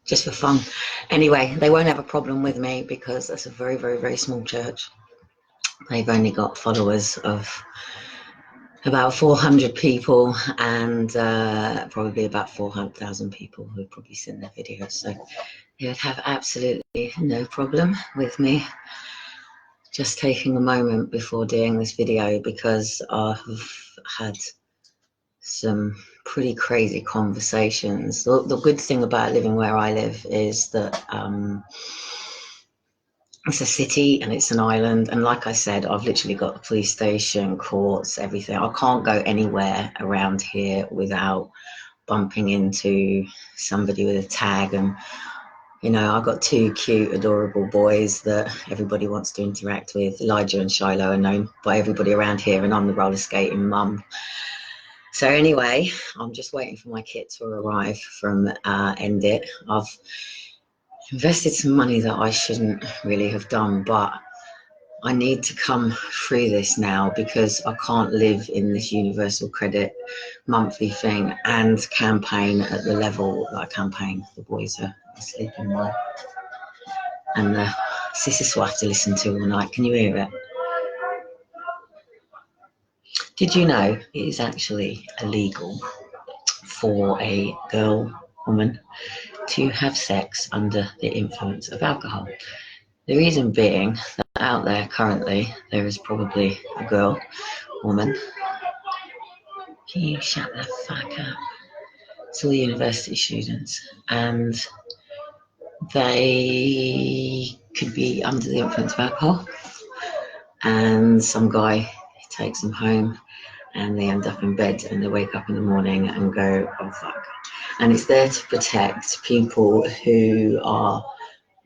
Just for fun. Anyway, they won't have a problem with me because that's a very, very, very small church. They've only got followers of about 400 people and probably about 400,000 people who've probably seen their videos. So they would have absolutely no problem with me just taking a moment before doing this video, because I've had some pretty crazy conversations. The good thing about living where I live is that it's a city and it's an island, and like I said, I've literally got the police station, courts, everything. I can't go anywhere around here without bumping into somebody with a tag. And you know, I've got two cute, adorable boys that everybody wants to interact with. Elijah and Shiloh are known by everybody around here, and I'm the roller skating mum. So anyway, I'm just waiting for my kit to arrive from Endit. I've invested some money that I shouldn't really have done, but I need to come through this now because I can't live in this universal credit monthly thing and campaign at the level that I campaign. The boys are sleeping well, and the sisters will have to listen to all night. Can you hear it? Did you know it is actually illegal for a woman to have sex under the influence of alcohol? The reason being that out there currently there is probably a woman. Can you shut the fuck up? It's all the university students, and they could be under the influence of alcohol, and some guy takes them home and they end up in bed and they wake up in the morning and go, oh fuck. And it's there to protect people who are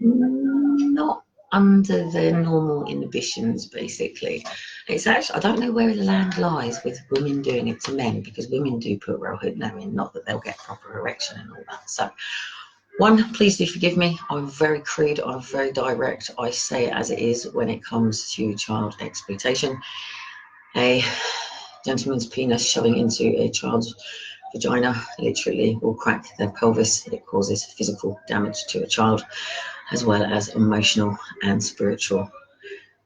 not under their normal inhibitions, basically. It's actually, I don't know where the land lies with women doing it to men, because women do put real hood now in, not that they'll get proper erection and all that. So one, please do forgive me. I'm very crude, I'm very direct. I say it as it is when it comes to child exploitation. A gentleman's penis shoving into a child's vagina literally will crack their pelvis. It causes physical damage to a child, as well as emotional and spiritual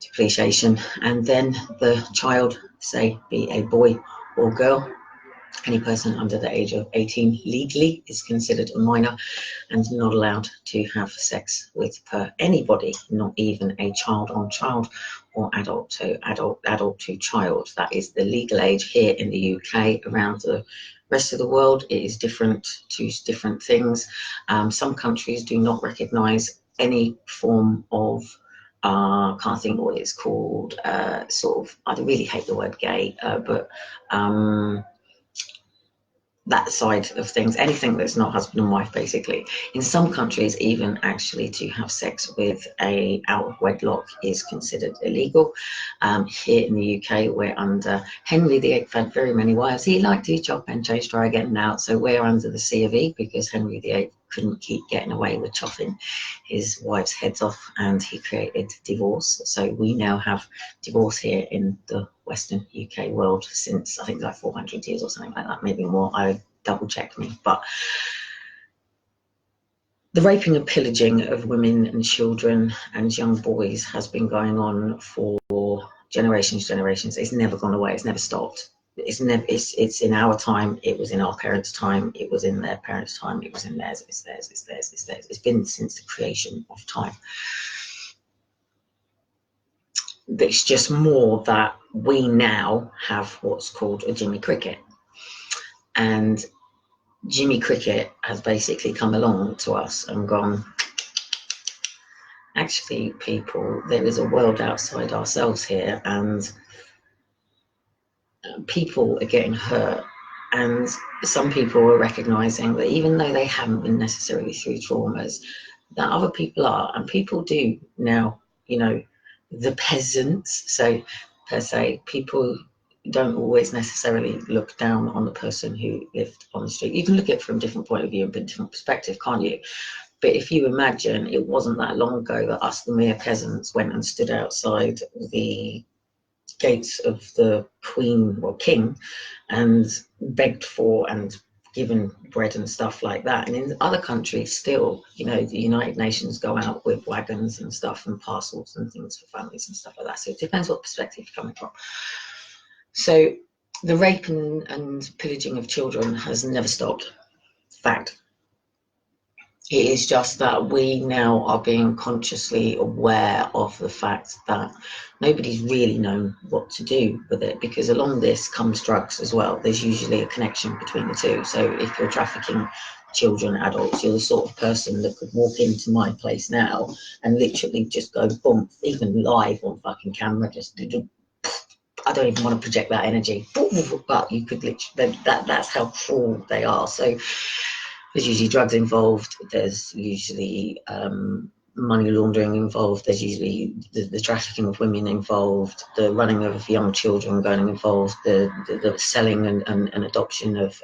depletion. And then the child, say, be a boy or girl, any person under the age of 18 legally is considered a minor and not allowed to have sex with anybody, not even a child on child or adult to child. That is the legal age here in the UK. Around the rest of the world, it is different to different things. Some countries do not recognise any form of can't think what it's called, sort of, I really hate the word gay, but that side of things, anything that's not husband and wife, basically. In some countries, even actually to have sex with a out of wedlock is considered illegal. Here in the UK, we're under Henry VIII had very many wives. He liked to chop and chase, try getting out. So we're under the C of E because Henry VIII couldn't keep getting away with chopping his wives' heads off, and he created divorce. So we now have divorce here in the Western UK world since, I think, like 400 years or something like that, maybe more. I double check me. But the raping and pillaging of women and children and young boys has been going on for generations. It's never gone away. It's never stopped. It's in our time. It was in our parents' time. It was in their parents' time. It was in theirs. It's theirs. It's theirs. It's theirs. It's been since the creation of time. It's just more that we now have what's called a Jimmy Cricket, and Jimmy Cricket has basically come along to us and gone, actually, people, there is a world outside ourselves here, and people are getting hurt. And some people are recognizing that even though they haven't been necessarily through traumas, that other people are, and people do now, you know, the peasants, so per se, people don't always necessarily look down on the person who lived on the street. You can look at it from a different point of view and a different perspective, can't you? But if you imagine, it wasn't that long ago that us, the mere peasants, went and stood outside the gates of the queen or king and begged for and given bread and stuff like that. And in other countries still, you know, the United Nations go out with wagons and stuff and parcels and things for families and stuff like that. So it depends what perspective you're coming from. So the rape and pillaging of children has never stopped. Fact. It is just that we now are being consciously aware of the fact that nobody's really known what to do with it, because along this comes drugs as well. There's usually a connection between the two. So if you're trafficking children, adults, you're the sort of person that could walk into my place now and literally just go boom, even live on fucking camera, just I don't even want to project that energy, but you could literally, that's how cruel they are. So there's usually drugs involved, there's usually money laundering involved, there's usually the trafficking of women involved, the running of young children going involved, the selling and adoption of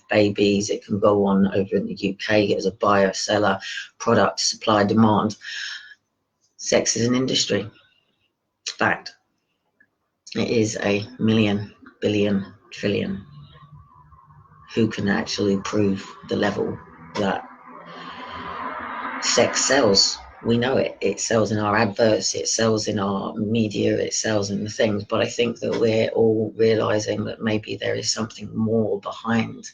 babies. It can go on over in the UK as a buyer, seller, product, supply, demand. Sex is an industry. Fact. It is a million, billion, trillion. Who can actually prove the level that sex sells? We know it. It sells in our adverts, it sells in our media, it sells in the things. But I think that we're all realizing that maybe there is something more behind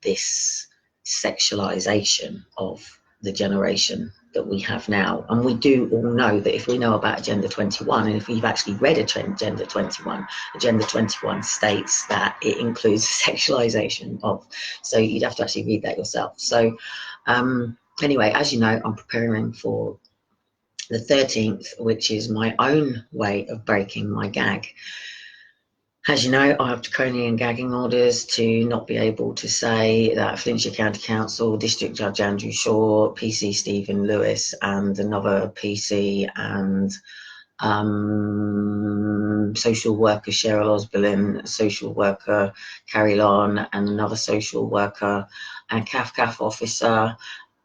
this sexualization of the generation that we have now. And we do all know that if we know about Agenda 21, and if we've actually read Agenda 21, Agenda 21 states that it includes sexualization of, so you'd have to actually read that yourself. So anyway, as you know, I'm preparing for the 13th, which is my own way of breaking my gag. As you know, I have draconian gagging orders to not be able to say that Flintshire County Council, District Judge Andrew Shaw, PC Stephen Lewis, and another PC and social worker Cheryl Osborne, social worker Carrie Lon, and another social worker and CAF officer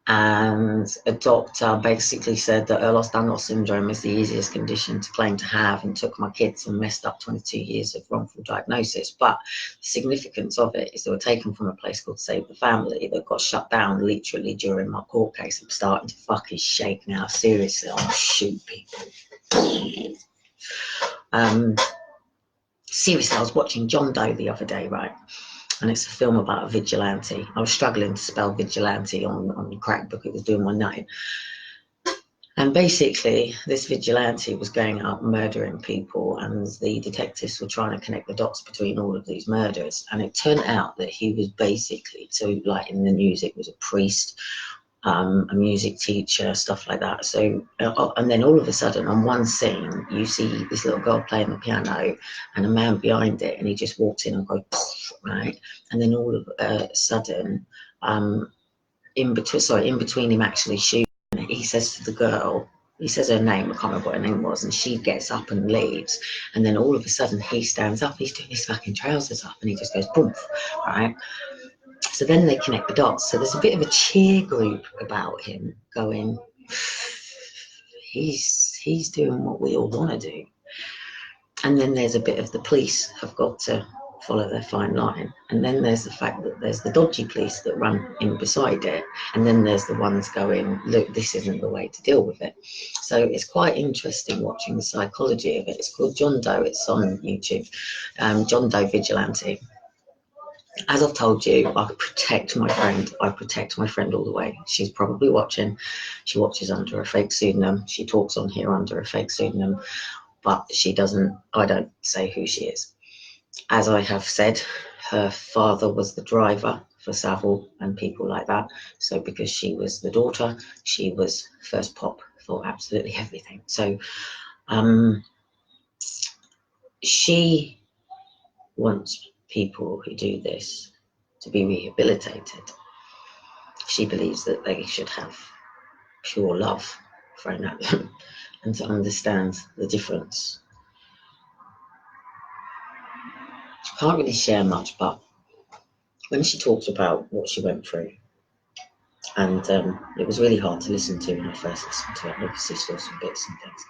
and a doctor basically said that Ehlers-Danlos syndrome is the easiest condition to claim to have, and took my kids and messed up 22 years of wrongful diagnosis. But the significance of it is they were taken from a place called Save the Family that got shut down literally during my court case. I'm starting to fucking shake now, seriously. I'll shoot people. Seriously, I was watching John Doe the other day, right? And it's a film about a vigilante. I was struggling to spell vigilante on the crack book. It was doing my name. And basically, this vigilante was going out murdering people, and the detectives were trying to connect the dots between all of these murders. And it turned out that he was basically, so like in the news, it was a priest, a music teacher, stuff like that. So, and then all of a sudden on one scene, you see this little girl playing the piano and a man behind it, and he just walks in and goes, right? And then all of a sudden, in between him actually shooting, he says to the girl, he says her name, I can't remember what her name was, and she gets up and leaves. And then all of a sudden he stands up, he's doing his fucking trousers up, and he just goes, boom, right? So then they connect the dots. So there's a bit of a cheer group about him going, he's doing what we all want to do. And then there's a bit of the police have got to follow their fine line. And then there's the fact that there's the dodgy police that run in beside it. And then there's the ones going, look, this isn't the way to deal with it. So it's quite interesting watching the psychology of it. It's called John Doe. It's on YouTube. John Doe Vigilante. As I've told you, I protect my friend. I protect my friend all the way. She's probably watching. She watches under a fake pseudonym. She talks on here under a fake pseudonym, but I don't say who she is. As I have said, her father was the driver for Savile and people like that. So because she was the daughter, she was first pop for absolutely everything. So she wants people who do this to be rehabilitated. She believes that they should have pure love thrown at them and to understand the difference. She can't really share much, but when she talks about what she went through, and it was really hard to listen to when I first listened to it, I obviously saw some bits and things.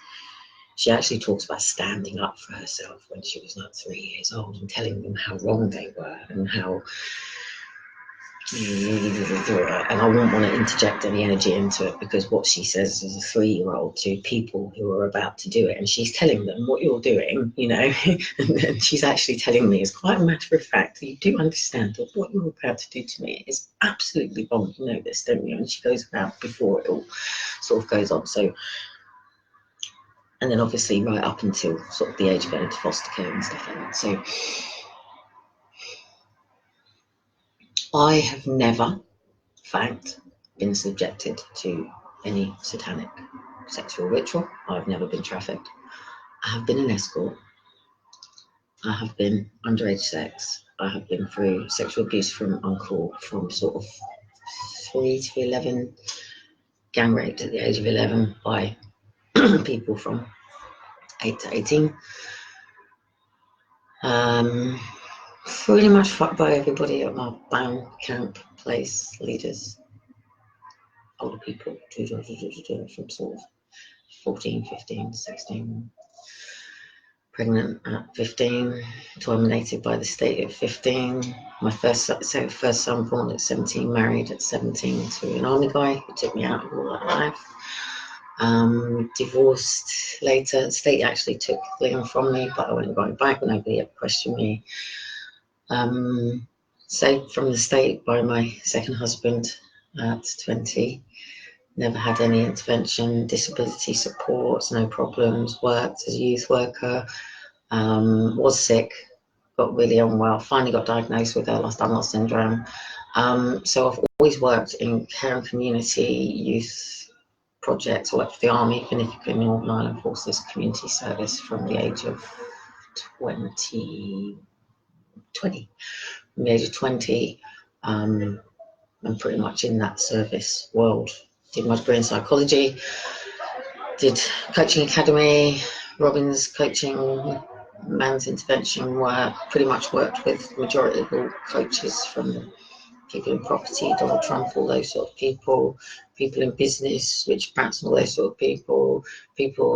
She actually talks about standing up for herself when she was like 3 years old and telling them how wrong they were and how, and I won't want to interject any energy into it, because what she says as a 3-year-old to people who are about to do it, and she's telling them what you're doing, you know, and she's actually telling me, it's quite a matter of fact, you do understand that what you're about to do to me is absolutely wrong, you know this, don't you? And she goes about before it all sort of goes on. So, and then obviously right up until sort of the age of going into foster care and stuff like that. So I have never, in fact, been subjected to any satanic sexual ritual. I've never been trafficked. I have been an escort. I have been underage sex. I have been through sexual abuse from uncle from sort of 3 to 11, gang raped at the age of 11 by people from 8 to 18. Pretty much fucked by everybody at my band camp place, leaders, older people, from sort of 14, 15, 16, pregnant at 15, terminated by the state at 15. My first son born at 17, married at 17 to an army guy who took me out of all that life. Divorced later. The state actually took Liam from me, but I went right back. Nobody ever questioned me. Saved from the state by my second husband at 20. Never had any intervention, disability supports, no problems. Worked as a youth worker. Was sick, got really unwell. Finally got diagnosed with Ehlers-Danlos syndrome. So I've always worked in care and community youth projects. I worked for the Army, Finucane in Northern Ireland Forces Community Service from the age of 20. From the age of 20, I'm pretty much in that service world. Did my degree in psychology, did coaching academy, Robbins coaching, man's intervention work, pretty much worked with the majority of all coaches, from people in property, Donald Trump, all those sort of people in business, Richard Branson, all those sort of people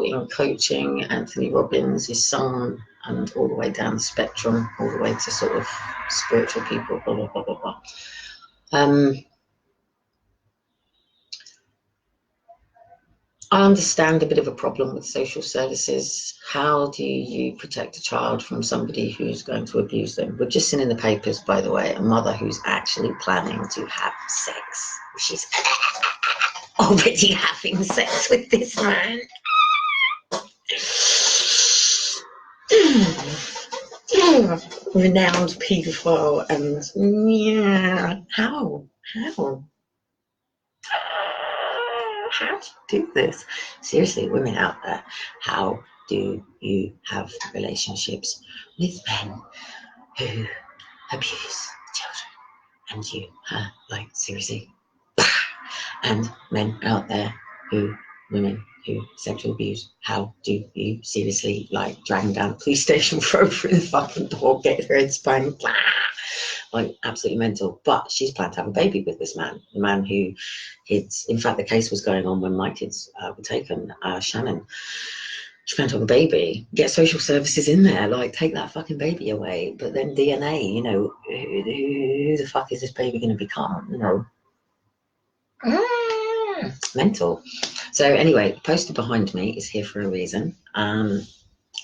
in coaching, Anthony Robbins, his son, and all the way down the spectrum, all the way to sort of spiritual people, blah, blah, blah, blah, blah. I understand a bit of a problem with social services. How do you protect a child from somebody who's going to abuse them? We've just seen in the papers, by the way, a mother who's actually planning to have sex. She's already having sex with this man. Renowned paedophile, and yeah, how? How do you do this? Seriously, women out there, how do you have relationships with men who abuse children? And you, like, seriously? And men out there women who sexual abuse, how do you seriously, like, drag them down the police station, throw her through the fucking door, get her head spanked, like, absolutely mental. But she's planned to have a baby with this man, the man who, in fact, the case was going on when my kids were taken, Shannon. Trying to have a baby, get social services in there, like take that fucking baby away. But then DNA, you know, who the fuck is this baby going to become? You know, mental. So anyway, the poster behind me is here for a reason. I'm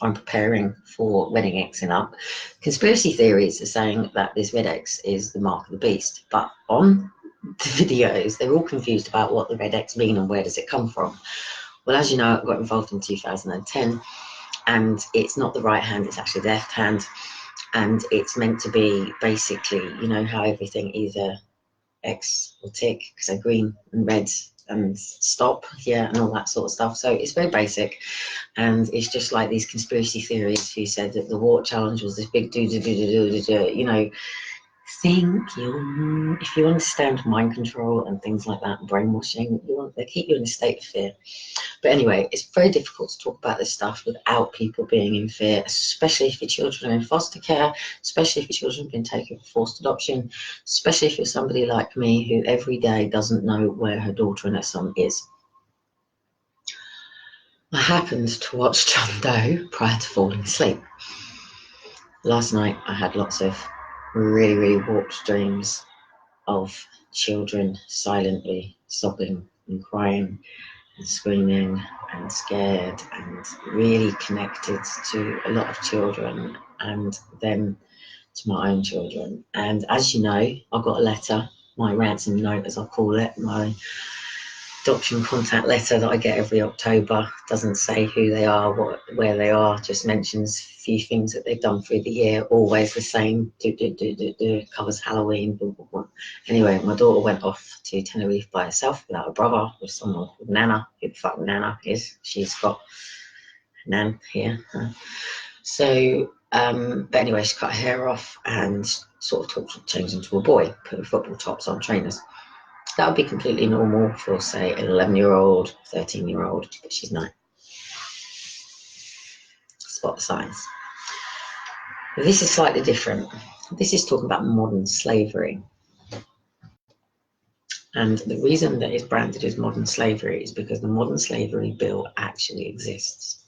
preparing for Wedding Xing Up. Conspiracy theories are saying that this red X is the mark of the beast, but on the videos, they're all confused about what the red X mean and where does it come from. Well, as you know, I got involved in 2010, and it's not the right hand, it's actually the left hand, and it's meant to be basically, you know, how everything either X or tick, because they're green and red and stop, yeah, and all that sort of stuff. So it's very basic, and it's just like these conspiracy theories who said that the Watt Challenge was this big you know, if you understand mind control and things like that, brainwashing, they keep you in a state of fear. But anyway, it's very difficult to talk about this stuff without people being in fear, especially if your children are in foster care, especially if your children have been taken for forced adoption, especially if you're somebody like me who every day doesn't know where her daughter and her son is. I happened to watch John Doe prior to falling asleep. Last night I had lots of really, really warped dreams of children silently sobbing and crying and screaming and scared and really connected to a lot of children and then to my own children. And as you know, I got a letter, my ransom note as I call it, my adoption contact letter that I get every October. Doesn't say who they are, where they are, just mentions a few things that they've done through the year, always the same, covers Halloween, blah, blah, blah. Anyway, my daughter went off to Tenerife by herself without a brother, with someone called Nana. Who the fuck Nana is? She's got Nan here. So, but anyway, she cut her hair off and sort of changed into a boy, put football tops on, trainers. That would be completely normal for, say, an 11-year-old, 13-year-old, but she's 9. Spot the signs. This is slightly different. This is talking about modern slavery. And the reason that it's branded as modern slavery is because the modern slavery bill actually exists.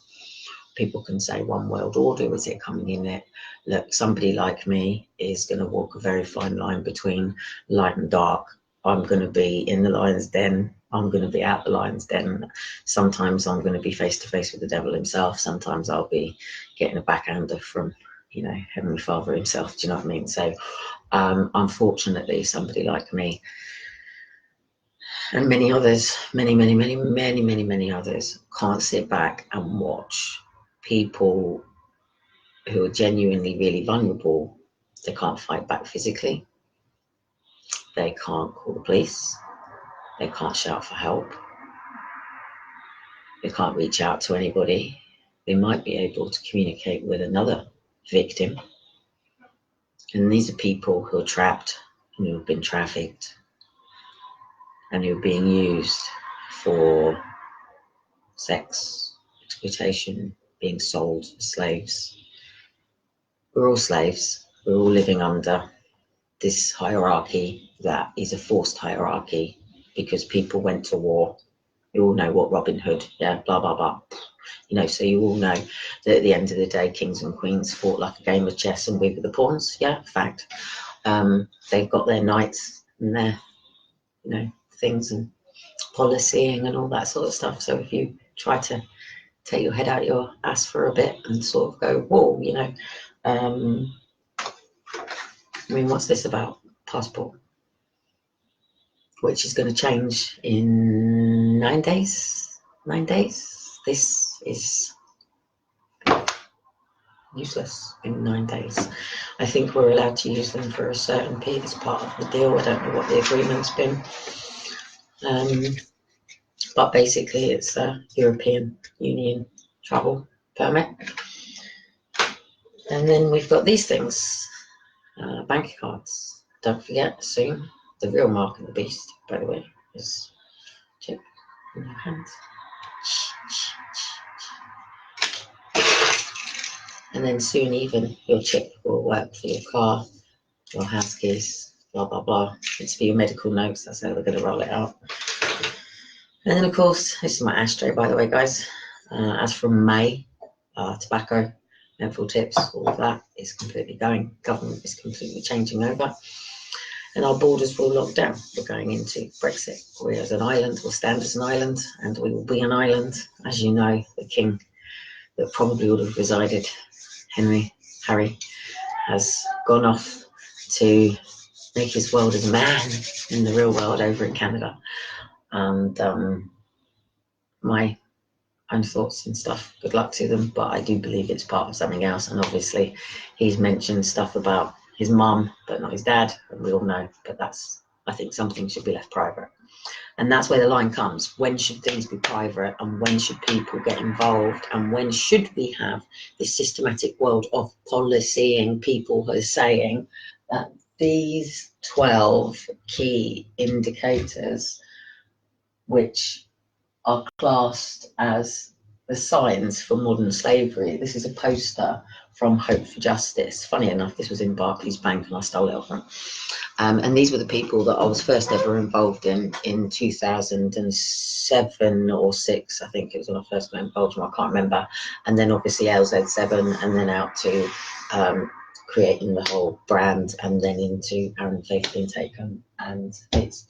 People can say one world order, is it coming in it? Look, somebody like me is going to walk a very fine line between light and dark. I'm going to be in the lion's den. I'm going to be out the lion's den. Sometimes I'm going to be face to face with the devil himself. Sometimes I'll be getting a backhander from, you know, Heavenly Father himself. Do you know what I mean? So unfortunately, somebody like me and many others, many others can't sit back and watch people who are genuinely really vulnerable. They can't fight back physically. They can't call the police. They can't shout for help. They can't reach out to anybody. They might be able to communicate with another victim. And these are people who are trapped and who have been trafficked and who are being used for sex, exploitation, being sold as slaves. We're all slaves. We're all living under this hierarchy that is a forced hierarchy because people went to war. You all know what Robin Hood, yeah, blah, blah, blah. You know, so you all know that at the end of the day, kings and queens fought like a game of chess and we were the pawns. Yeah, fact. They've got their knights and their, you know, things and policying and all that sort of stuff. So if you try to take your head out your ass for a bit and sort of go, whoa, you know, I mean, what's this about? Passport, which is going to change in 9 days. 9 days. This is useless in 9 days. I think we're allowed to use them for a certain period as part of the deal. I don't know what the agreement's been. But basically it's a European Union travel permit. And then we've got these things, bank cards. Don't forget, soon, the real mark of the beast, by the way, is chip in your hands. And then soon even your chip will work for your car, your house keys, blah, blah, blah. It's for your medical notes, that's how we're going to roll it out. And then of course, this is my ashtray, by the way, guys. As from May, tobacco, menthol tips, all of that is completely going. Government is completely changing over. And our borders will lock down. We're going into Brexit. We're as an island, we'll stand as an island, and we will be an island. As you know, the king that probably would have resided, Harry, has gone off to make his world as a man in the real world over in Canada. And my own thoughts and stuff, good luck to them, but I do believe it's part of something else. And obviously he's mentioned stuff about his mum but not his dad, and we all know, but that's, I think some things should be left private, and that's where the line comes. When should things be private, and when should people get involved, and when should we have this systematic world of policy and people who are saying that these 12 key indicators, which are classed as the signs for modern slavery. This is a poster from Hope for Justice. Funny enough, this was in Barclays Bank and I stole it off them. And these were the people that I was first ever involved in 2007 or 6, I think it was when I first got involved, I can't remember. And then obviously LZ7, and then out to creating the whole brand, and then into Aaron Faith Intake. And it's,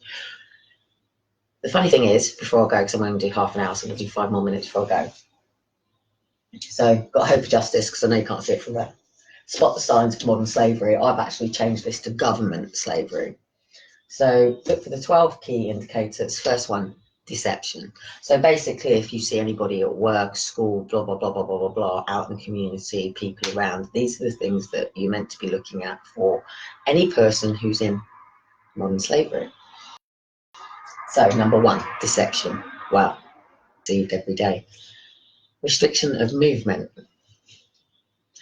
the funny thing is, before I go, because I'm going to do half an hour, so I'm going to do 5 more minutes before I go. So, got Hope for Justice, because I know you can't see it from there. Spot the signs of modern slavery. I've actually changed this to government slavery. So, look for the 12 key indicators. First one, deception. So basically, if you see anybody at work, school, blah, blah, blah, blah, blah, blah, blah, out in the community, people around, these are the things that you're meant to be looking at for any person who's in modern slavery. So, number 1, deception. Wow, deceived every day. Restriction of movement.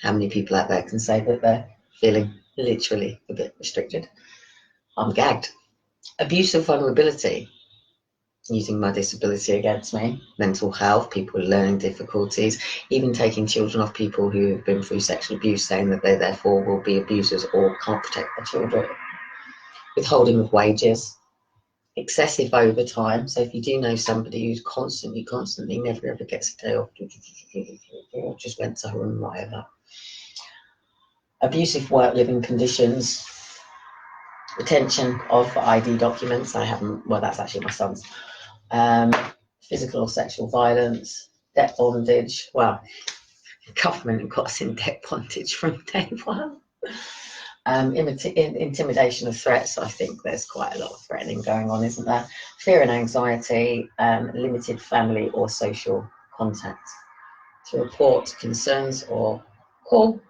How many people out there can say that they're feeling literally a bit restricted? I'm gagged. Abuse of vulnerability. Using my disability against me. Mental health, people with learning difficulties, even taking children off people who have been through sexual abuse, saying that they therefore will be abusers or can't protect their children. Withholding of wages. Excessive overtime. So if you do know somebody who's constantly never ever gets a day off, just went to her and whatever. Abusive work living conditions. Retention of ID documents. I haven't, well, that's actually my son's. Physical or sexual violence. Debt bondage. Well, the government have got us in debt bondage from day one. Intimidation of threats. I think there's quite a lot of threatening going on, isn't there? Fear and anxiety, limited family or social contact. To report concerns or call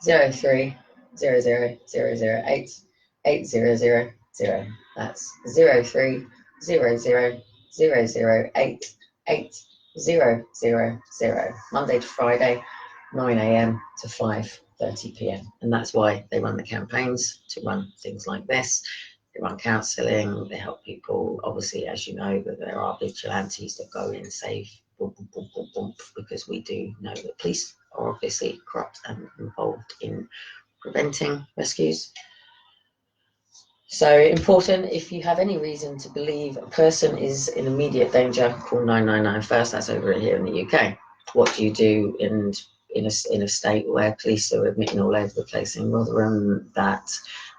03 00 008 8000. That's 03 00 008 8000. Monday to Friday, 9 AM to 5:30 PM. And that's why they run the campaigns, to run things like this. They run counselling, they help people, obviously, as you know, that there are vigilantes that go in, save, because we do know that police are obviously corrupt and involved in preventing rescues. So important, if you have any reason to believe a person is in immediate danger, call 999 first. That's over here in the UK. What do you do in a state where police are admitting all over the place in Rotherham that,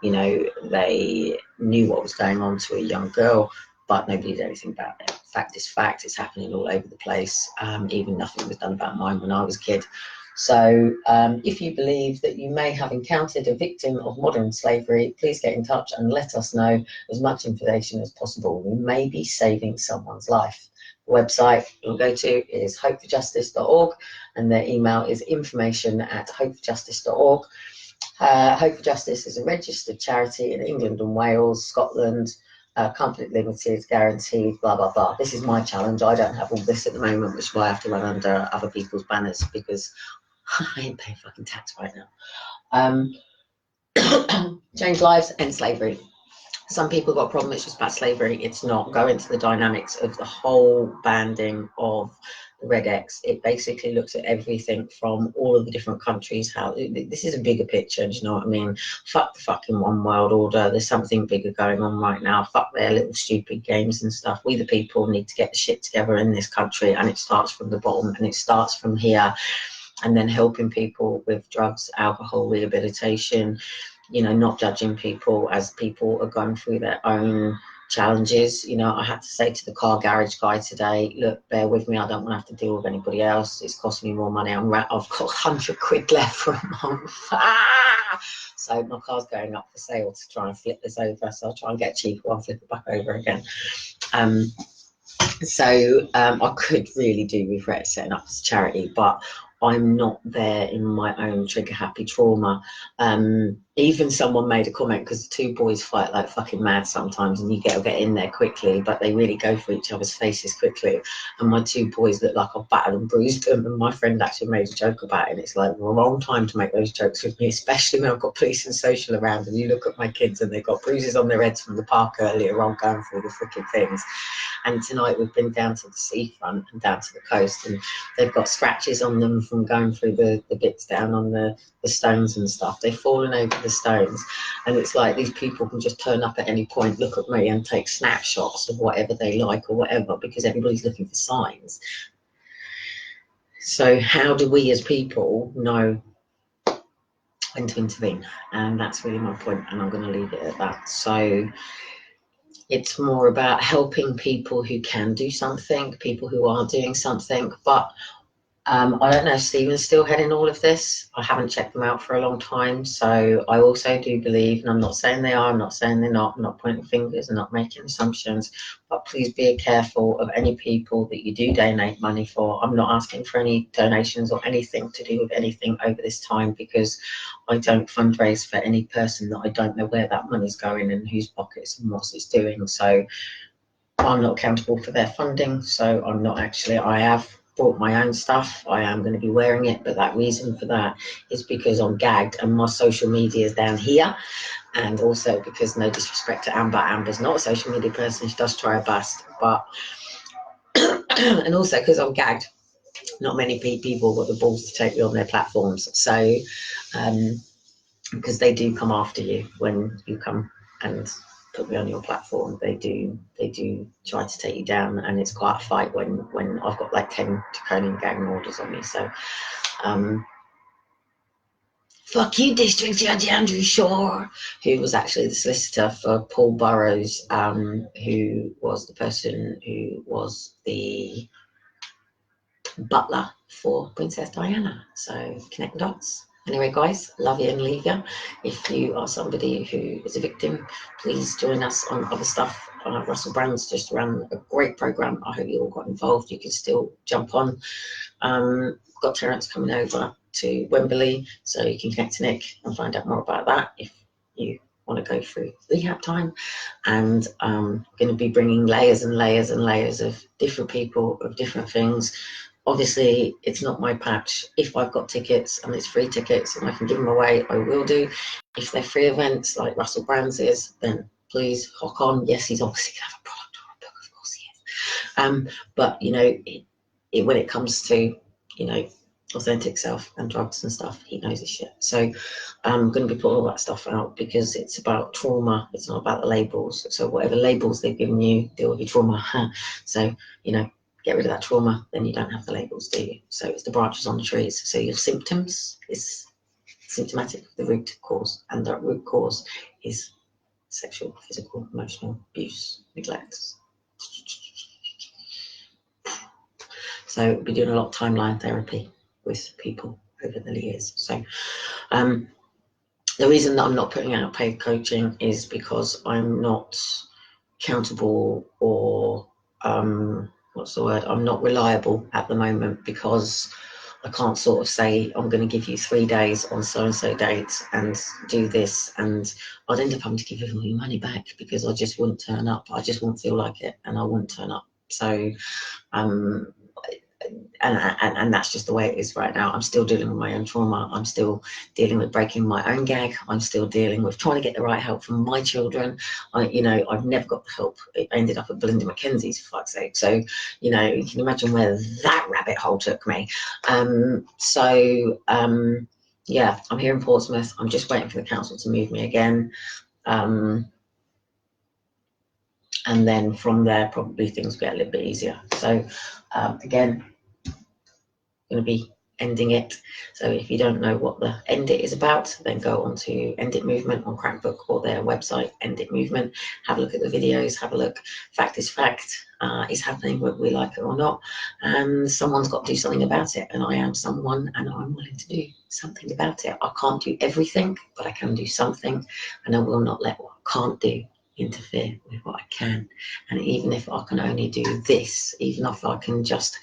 you know, they knew what was going on to a young girl, but nobody did anything about it? Fact is fact, it's happening all over the place. Even nothing was done about mine when I was a kid. So if you believe that you may have encountered a victim of modern slavery, please get in touch and let us know as much information as possible. We may be saving someone's life. The website you'll go to is hopeforjustice.org, and their email is information@hopeforjustice.org. Hope for Justice is a registered charity in England and Wales, Scotland, conflict limited, guaranteed, blah, blah, blah. This is my challenge. I don't have all this at the moment, which is why I have to run under other people's banners, because I ain't paying fucking tax right now. Change lives, end slavery. Some people got a problem, it's just about slavery. It's not. Go into the dynamics of the whole banding of Red X, it basically looks at everything from all of the different countries. How this is a bigger picture, do you know what I mean? Fuck the fucking one world order. There's something bigger going on right now. Fuck their little stupid games and stuff. We the people need to get the shit together in this country, and it starts from the bottom, and it starts from here, and then helping people with drugs, alcohol, rehabilitation, you know, not judging people as people are going through their own challenges. You know, I had to say to the car garage guy today, look, bear with me, I don't want to have to deal with anybody else. It's costing me more money. I've got 100 quid left for a month. So my car's going up for sale to try and flip this over, so I'll try and get cheaper, I'll flip it back over again. I could really do with setting up as a charity, but I'm not there in my own trigger happy trauma. Even someone made a comment, because the two boys fight like fucking mad sometimes, and you get in there quickly, but they really go for each other's faces quickly. And my two boys look like I've battered and bruised them, and my friend actually made a joke about it, and it's like the wrong time to make those jokes with me, especially when I've got police and social around, and you look at my kids and they've got bruises on their heads from the park earlier on going through the freaking things. And tonight we've been down to the seafront and down to the coast, and they've got scratches on them from going through the bits down on the stones and stuff. They've fallen over the stones, and it's like these people can just turn up at any point, look at me and take snapshots of whatever they like or whatever, because everybody's looking for signs. So how do we as people know when to intervene? And that's really my point, and I'm going to leave it at that. So it's more about helping people who can do something, people who are doing something. But I don't know if Stephen's still heading all of this. I haven't checked them out for a long time. So I also do believe, and I'm not saying they are, I'm not saying they're not, I'm not pointing fingers and not making assumptions, but please be careful of any people that you do donate money for. I'm not asking for any donations or anything to do with anything over this time, because I don't fundraise for any person that I don't know where that money's going and whose pockets and what it's doing. So I'm not accountable for their funding. So I'm not actually, I have bought my own stuff. I am going to be wearing it, but that reason for that is because I'm gagged and my social media is down here, and also because, no disrespect to Amber, Amber's not a social media person, she does try her best, but and also because I'm gagged, not many people got the balls to take me on their platforms. So because they do come after you when you come and put me on your platform, they do try to take you down, and it's quite a fight when I've got like 10 draconian gang orders on me. So fuck you, District Judge Andrew Shaw, who was actually the solicitor for Paul Burrows, who was the person who was the butler for Princess Diana. So connect the dots. Anyway, guys, love you and leave you. If you are somebody who is a victim, please join us on other stuff. Russell Brand's just ran a great program. I hope you all got involved. You can still jump on. Got Terence coming over to Wembley, so you can connect to Nick and find out more about that if you want to go through rehab time. And I'm going to be bringing layers and layers and layers of different people, of different things. Obviously, it's not my patch. If I've got tickets and it's free tickets and I can give them away, I will do. If they're free events like Russell Brand's is, then please hock on. Yes, he's obviously going to have a product or a book, of course he is. But, you know, when it comes to, you know, authentic self and drugs and stuff, he knows his shit. So I'm going to be putting all that stuff out, because it's about trauma. It's not about the labels. So whatever labels they've given you, deal with your trauma. So, you know, get rid of that trauma, then you don't have the labels, do you? So it's the branches on the trees. So your symptoms is symptomatic of the root cause, and that root cause is sexual, physical, emotional abuse, neglect. So we'll be doing a lot of timeline therapy with people over the years. So the reason that I'm not putting out paid coaching is because I'm not accountable, or what's the word? I'm not reliable at the moment, because I can't sort of say I'm going to give you 3 days on so-and-so dates and do this, and I'd end up having to give you all your money back because I just wouldn't turn up. I just wouldn't feel like it, and I wouldn't turn up. So and that's just the way it is right now. I'm still dealing with my own trauma. I'm still dealing with breaking my own gag. I'm still dealing with trying to get the right help from my children. I've never got the help. I ended up at Belinda McKenzie's, for fuck's sake. So, you can imagine where that rabbit hole took me. Yeah, I'm here in Portsmouth. I'm just waiting for the council to move me again. And then from there, probably things get a little bit easier. So again, going to be ending it. So if you don't know what the End It is about, then go on to End It Movement on Crackbook or their website, End It Movement. Have a look at the videos, have a look. Fact is fact, is happening whether we like it or not. And someone's got to do something about it. And I am someone, and I'm willing to do something about it. I can't do everything, but I can do something. And I will not let what I can't do interfere with what I can. And even if I can only do this, even if I can just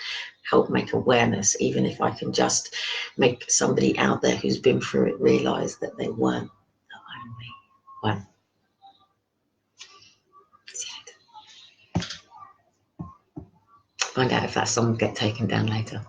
help make awareness, even if I can just make somebody out there who's been through it realize that they weren't the only one. Find out if that song will get taken down later.